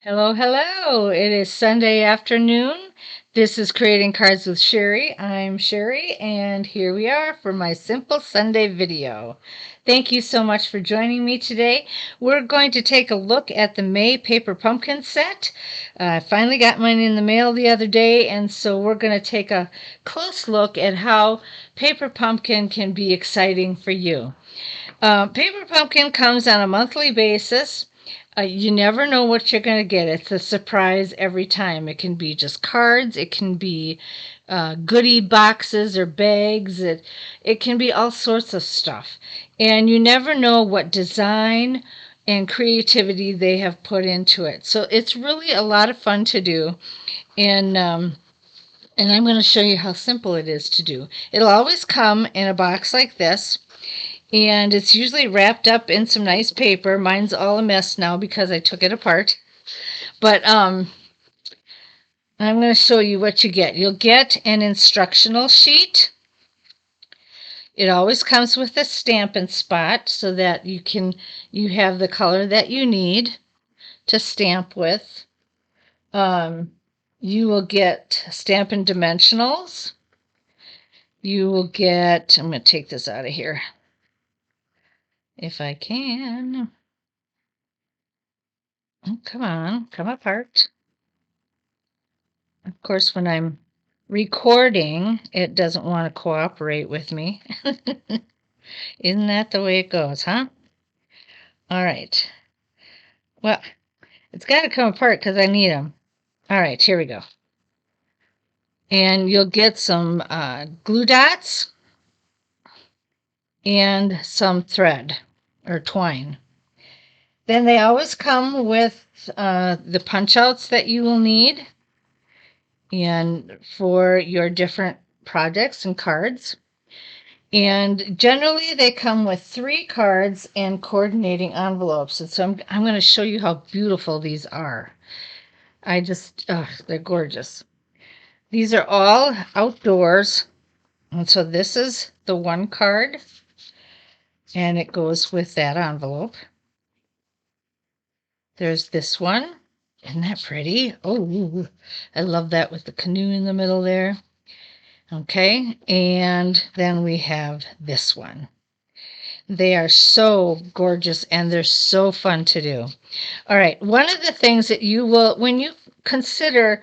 Hello, hello. It is Sunday afternoon. This is Creating Cards with Sherry. I'm Sherry, and here we are for my Simple Sunday video. Thank you so much for joining me today. We're going to take a look at the May Paper Pumpkin set. I finally got mine in the mail the other day, and so we're going to take a close look at how Paper Pumpkin can be exciting for you. Paper Pumpkin comes on a monthly basis. You never know what you're going to get. It's a surprise every time. It can be just cards. It can be goodie boxes or bags. It can be all sorts of stuff. And you never know what design and creativity they have put into it. So it's really a lot of fun to do. And I'm going to show you how simple it is to do. It'll always come in a box like this. And it's usually wrapped up in some nice paper. Mine's all a mess now because I took it apart. But I'm going to show you what you get. You'll get an instructional sheet. It always comes with a Stampin' Spot so that you have the color that you need to stamp with. You will get Stampin' Dimensionals. You will get, I'm going to take this out of here if I can. Oh, come on, come apart. Of course, when I'm recording, it doesn't want to cooperate with me. Isn't that the way it goes, huh? All right. Well, it's got to come apart because I need them. All right, here we go. And you'll get some glue dots and some thread or twine. Then they always come with the punch outs that you will need and for your different projects and cards. And generally they come with 3 cards and coordinating envelopes. And so I'm going to show you how beautiful these are. They're gorgeous. These are all outdoors. And so this is the 1 card. And it goes with that envelope. There's this one. Isn't that pretty? Oh, I love that with the canoe in the middle there. Okay, and then we have this one. They are so gorgeous and they're so fun to do. All right, one of the things that you will, when you consider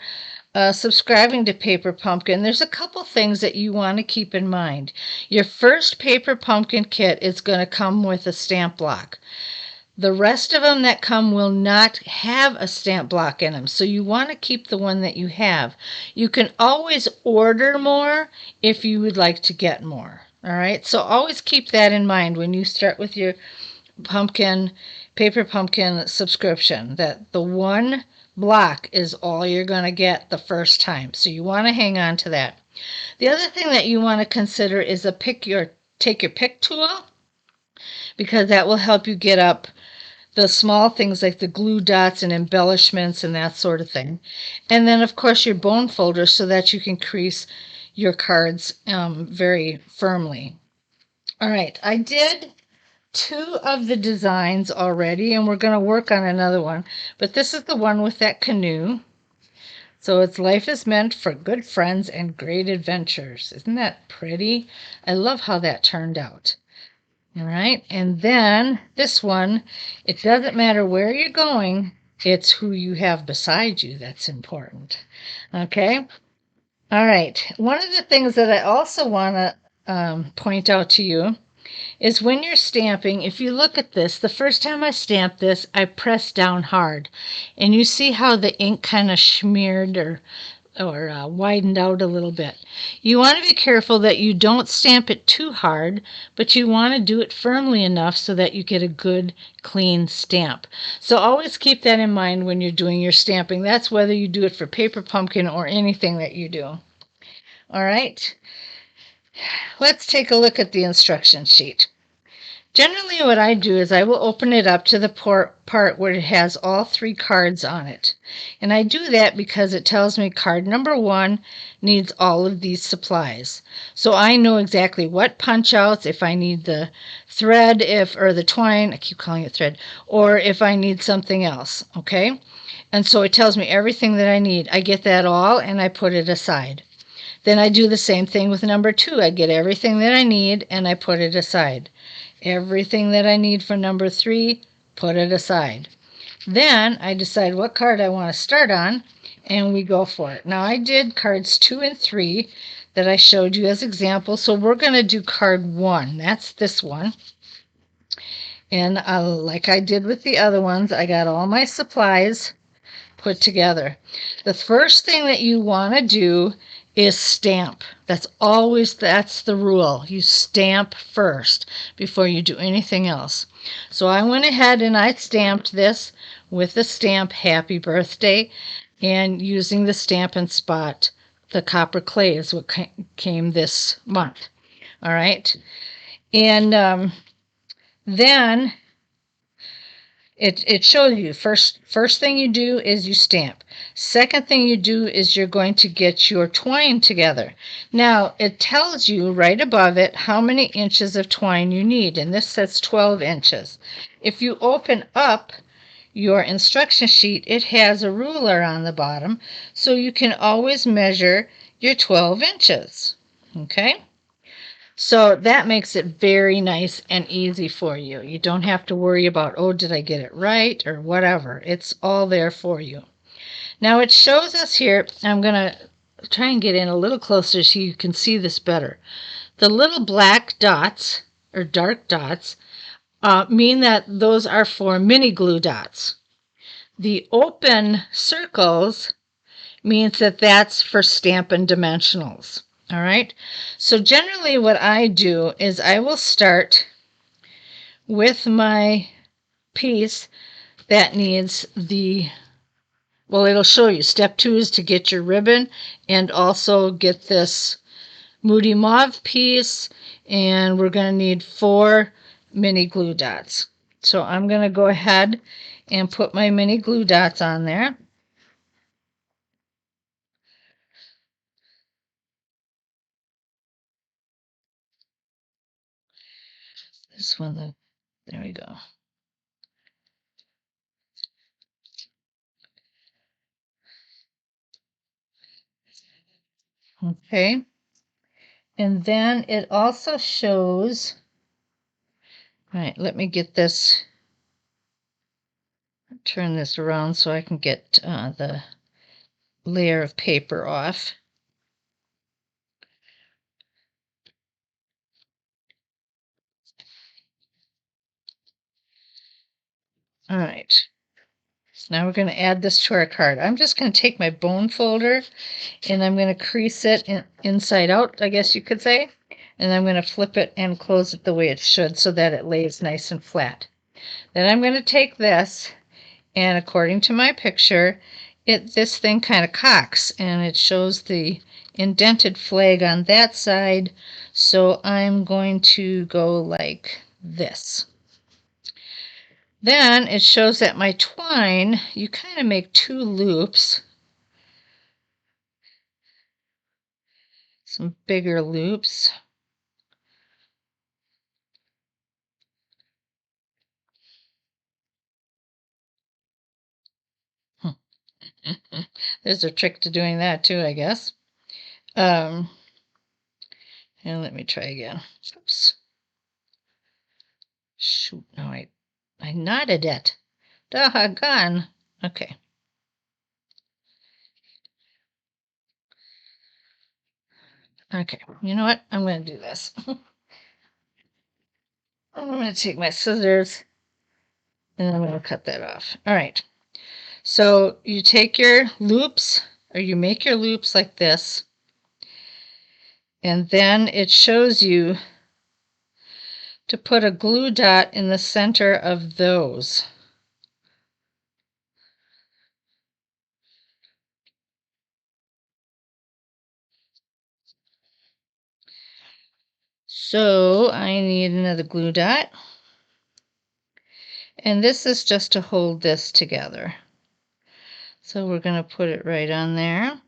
subscribing to Paper Pumpkin, there's a couple things that you want to keep in mind. Your first Paper Pumpkin kit is going to come with a stamp block. The rest of them that come will not have a stamp block in them, so you want to keep the one that you have. You can always order more if you would like to get more. All right, so always keep that in mind when you start with your Paper Pumpkin subscription, that the 1 block is all you're going to get the first time. So you want to hang on to that. The other thing that you want to consider is take your pick tool, because that will help you get up the small things like the glue dots and embellishments and that sort of thing. And then, of course, your bone folder so that you can crease your cards very firmly. All right, I did 2 of the designs already, and we're going to work on another one. But this is the one with that canoe. So it's Life is Meant for Good Friends and Great Adventures. Isn't that pretty? I love how that turned out. All right, and then this one, it doesn't matter where you're going, it's who you have beside you that's important. Okay, all right. One of the things that I also want to point out to you is when you're stamping, if you look at this, the first time I stamped this, I pressed down hard, and you see how the ink kind of smeared or widened out a little bit. You want to be careful that you don't stamp it too hard, but you want to do it firmly enough so that you get a good, clean stamp. So always keep that in mind when you're doing your stamping. That's whether you do it for Paper Pumpkin or anything that you do. All right, let's take a look at the instruction sheet. Generally, what I do is I will open it up to the part where it has all 3 cards on it. And I do that because it tells me card number 1 needs all of these supplies. So I know exactly what punch outs, if I need the thread, or the twine, I keep calling it thread, or if I need something else, okay? And so it tells me everything that I need. I get that all and I put it aside. Then I do the same thing with number 2. I get everything that I need and I put it aside. Everything that I need for number 3, put it aside. Then I decide what card I want to start on, and we go for it. Now I did cards 2 and 3 that I showed you as examples, so we're going to do card 1. That's this one. And like I did with the other ones, I got all my supplies put together. The first thing that you want to do is stamp. That's the rule. You stamp first before you do anything else. So I went ahead and I stamped this with the stamp Happy Birthday, and using the Stampin' Spot, the copper clay is what came this month. All right. And then it shows you first thing you do is you stamp. Second thing you do is you're going to get your twine together. Now it tells you right above it how many inches of twine you need, and this says 12 inches. If you open up your instruction sheet, it has a ruler on the bottom, so you can always measure your 12 inches. Okay? So that makes it very nice and easy for you. You don't have to worry about, oh, did I get it right or whatever. It's all there for you. Now it shows us here, I'm going to try and get in a little closer so you can see this better. The little black dots or dark dots mean that those are for mini glue dots. The open circles means that that's for Stampin' Dimensionals. All right, so generally what I do is I will start with my piece that needs it'll show you. Step 2 is to get your ribbon and also get this Moody Mauve piece, and we're going to need 4 mini glue dots. So I'm going to go ahead and put my mini glue dots on there. This one, there we go. Okay. And then it also shows, all right, let me get this, turn this around so I can get the layer of paper off. All right. Now we're going to add this to our card. I'm just going to take my bone folder and I'm going to crease it inside out, I guess you could say. And I'm going to flip it and close it the way it should so that it lays nice and flat. Then I'm going to take this, and according to my picture, this thing kind of cocks and it shows the indented flag on that side. So I'm going to go like this. Then it shows that my twine, you kind of make 2 loops, some bigger loops. There's a trick to doing that too, I guess. And let me try again. Oops. Shoot, no, I knotted it. Doggone. Okay. Okay, you know what? I'm going to do this. I'm going to take my scissors and I'm going to cut that off. All right. So you take your loops, or you make your loops like this, and then it shows you to put a glue dot in the center of those. So I need another glue dot. And this is just to hold this together. So we're going to put it right on there,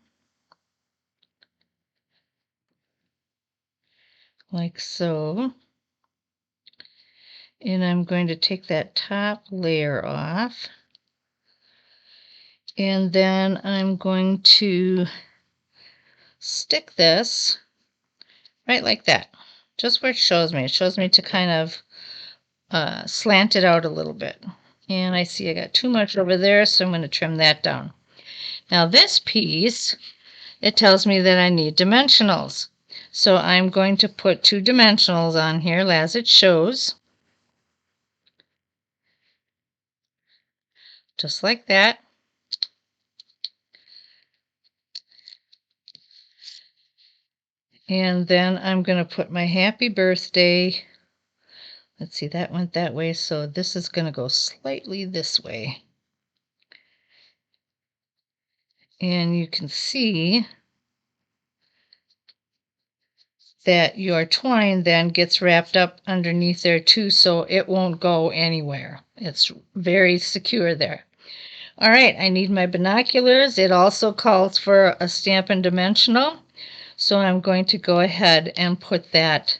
like so. And I'm going to take that top layer off. And then I'm going to stick this right like that, just where it shows me. It shows me to kind of slant it out a little bit. And I see I got too much over there, so I'm going to trim that down. Now this piece, it tells me that I need dimensionals. So I'm going to put 2 dimensionals on here as it shows. Just like that. And then I'm going to put my happy birthday. Let's see, that went that way, so this is going to go slightly this way. And you can see that your twine then gets wrapped up underneath there too, so it won't go anywhere. It's very secure there. All right, I need my binoculars. It also calls for a Stampin' Dimensional, so I'm going to go ahead and put that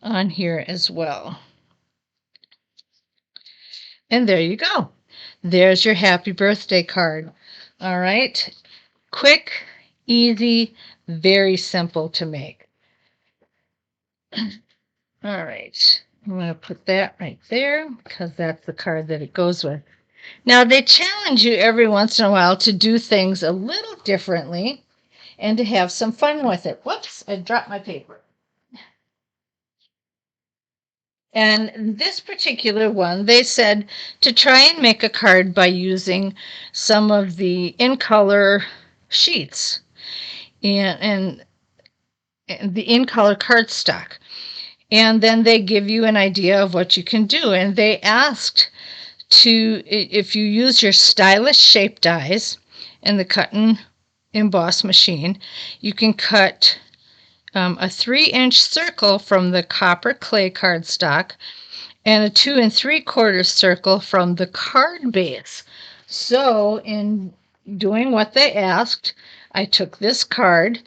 on here as well. And there you go. There's your happy birthday card. All right, quick, easy, very simple to make. All right, I'm going to put that right there because that's the card that it goes with. Now, they challenge you every once in a while to do things a little differently and to have some fun with it. Whoops, I dropped my paper. And this particular one, they said to try and make a card by using some of the in color sheets and the in color cardstock. And then they give you an idea of what you can do. And they asked to, if you use your stylish shape dies and the cut and emboss machine, you can cut a 3-inch circle from the copper clay cardstock and a 2 3/4 circle from the card base. So in doing what they asked, I took this card,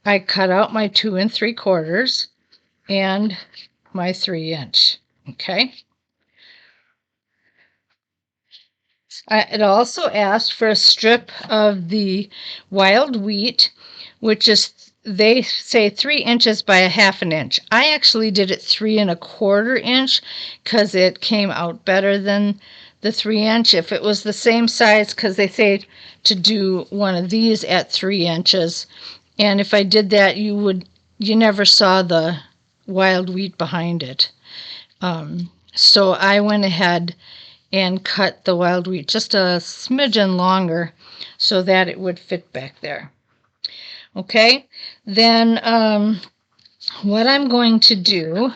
I cut out my 2 3/4 and my 3-inch. Okay. It also asked for a strip of the wild wheat, which is, they say 3 inches by a 1/2 inch. I actually did it 3 1/4 inch because it came out better than the 3-inch. If it was the same size, because they say to do one of these at 3 inches, and if I did that, you never saw the wild wheat behind it. So I went ahead and cut the wild wheat just a smidgen longer so that it would fit back there. Okay, then what I'm going to do,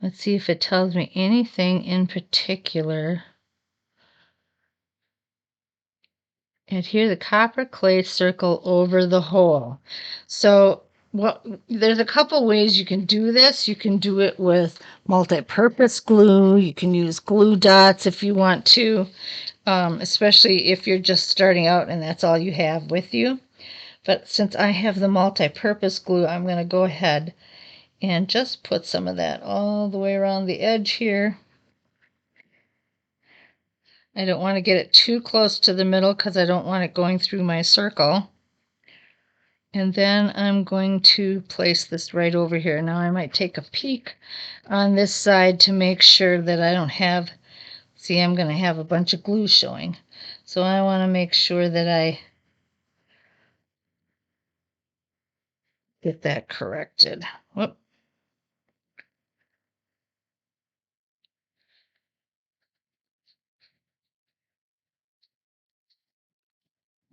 let's see if it tells me anything in particular. Adhere the copper clay circle over the hole. So there's a couple ways you can do this. You can do it with multi-purpose glue. You can use glue dots if you want to, especially if you're just starting out and that's all you have with you. But since I have the multi-purpose glue, I'm going to go ahead and just put some of that all the way around the edge here. I don't want to get it too close to the middle because I don't want it going through my circle. And then I'm going to place this right over here. Now I might take a peek on this side to make sure that I don't have, see, I'm going to have a bunch of glue showing. So I want to make sure that I get that corrected. Whoop.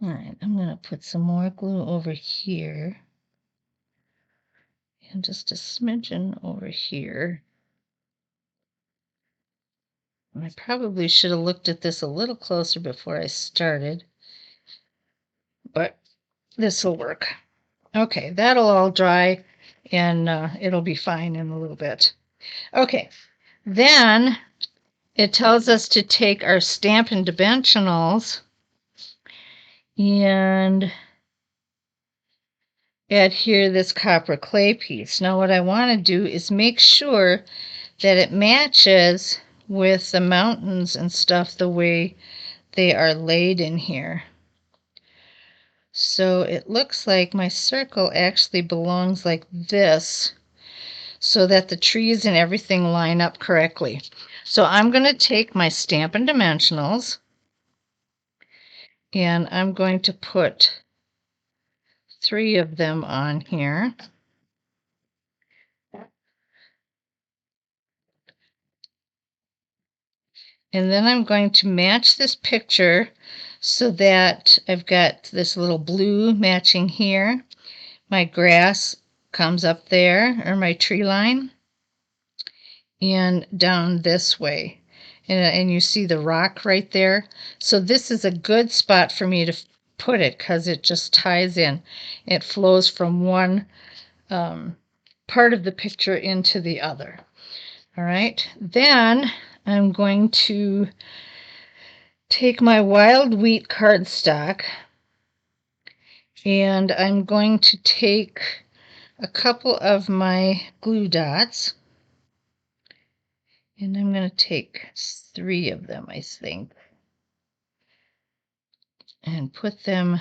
All right, I'm going to put some more glue over here. And just a smidgen over here. I probably should have looked at this a little closer before I started, but this will work. Okay, that'll all dry, and it'll be fine in a little bit. Okay, then it tells us to take our Stampin' Dimensionals and add here this copper clay piece. Now what I want to do is make sure that it matches with the mountains and stuff the way they are laid in here. So it looks like my circle actually belongs like this so that the trees and everything line up correctly. So I'm going to take my Stampin' Dimensionals and I'm going to put 3 of them on here. And then I'm going to match this picture so that I've got this little blue matching here. My grass comes up there, or my tree line, and down this way. And you see the rock right there. So this is a good spot for me to put it because it just ties in. It flows from one part of the picture into the other. All right, then I'm going to take my wild wheat cardstock and I'm going to take a couple of my glue dots, and I'm going to take 3 of them, I think, and put them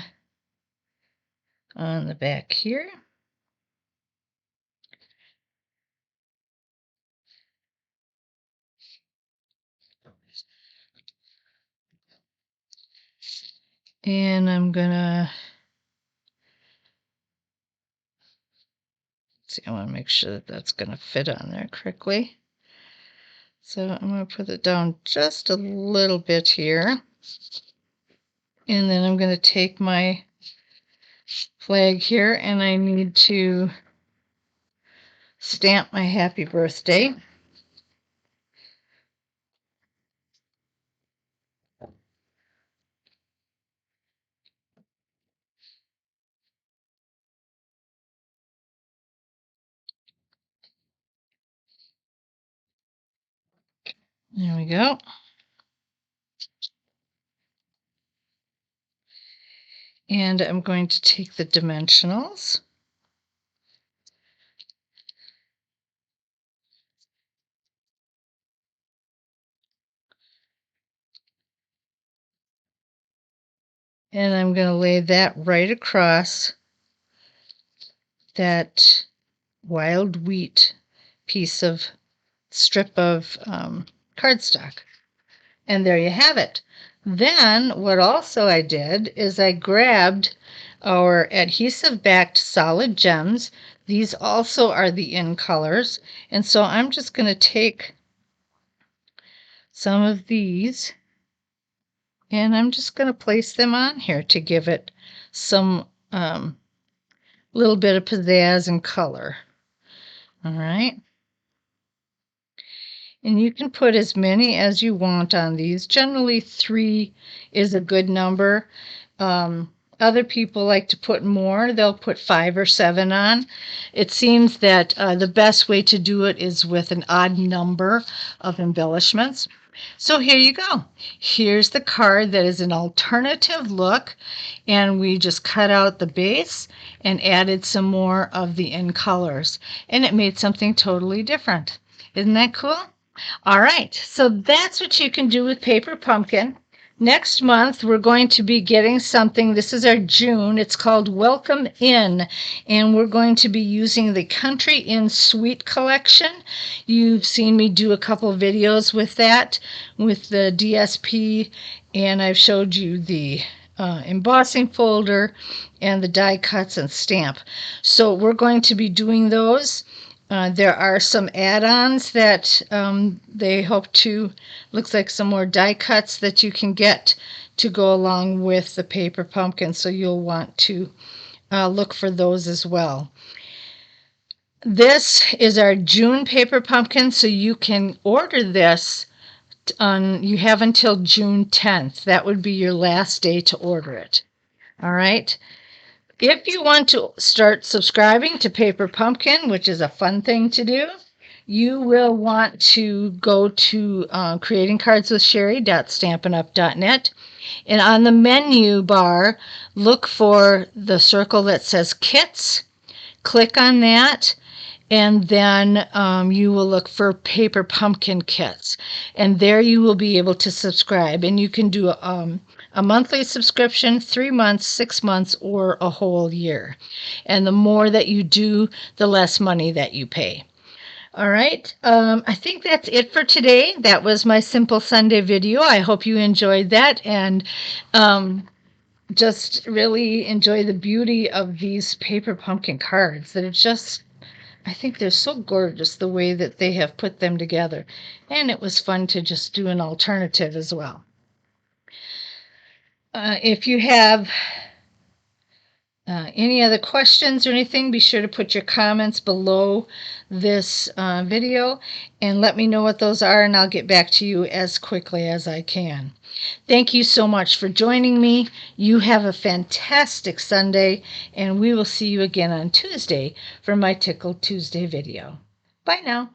on the back here. And I'm gonna see, I want to make sure that that's gonna fit on there correctly. So I'm gonna put it down just a little bit here. And then I'm gonna take my flag here and I need to stamp my happy birthday. There we go. And I'm going to take the dimensionals. And I'm going to lay that right across that wild wheat piece of strip of cardstock. And there you have it. Then what also I did is I grabbed our adhesive backed solid gems. These also are the in colors. And so I'm just going to take some of these and I'm just going to place them on here to give it some little bit of pizzazz and color. All right. And you can put as many as you want on these. Generally, 3 is a good number. Other people like to put more. They'll put 5 or 7 on. It seems that the best way to do it is with an odd number of embellishments. So here you go. Here's the card that is an alternative look, and we just cut out the base and added some more of the in colors, and it made something totally different. Isn't that cool? All right, so that's what you can do with Paper Pumpkin. Next month, we're going to be getting something. This is our June. It's called Welcome In, and we're going to be using the Country Inn Suite collection. You've seen me do a couple videos with that, with the DSP, and I've showed you the embossing folder and the die cuts and stamp. So we're going to be doing those. There are some add-ons that they hope to, looks like some more die cuts that you can get to go along with the Paper Pumpkin, so you'll want to look for those as well. This is our June Paper Pumpkin, so you can order this you have until June 10th. That would be your last day to order it. All right. If you want to start subscribing to Paper Pumpkin, which is a fun thing to do, you will want to go to creatingcardswithsherry.stampinup.net, and on the menu bar, look for the circle that says Kits. Click on that, and then you will look for Paper Pumpkin Kits, and there you will be able to subscribe, and you can do a monthly subscription, 3 months, 6 months, or a whole year. And the more that you do, the less money that you pay. All right. I think that's it for today. That was my Simple Sunday video. I hope you enjoyed that, and just really enjoy the beauty of these Paper Pumpkin cards. That it's just, I think they're so gorgeous the way that they have put them together. And it was fun to just do an alternative as well. If you have any other questions or anything, be sure to put your comments below this video and let me know what those are, and I'll get back to you as quickly as I can. Thank you so much for joining me. You have a fantastic Sunday, and we will see you again on Tuesday for my Tickle Tuesday video. Bye now.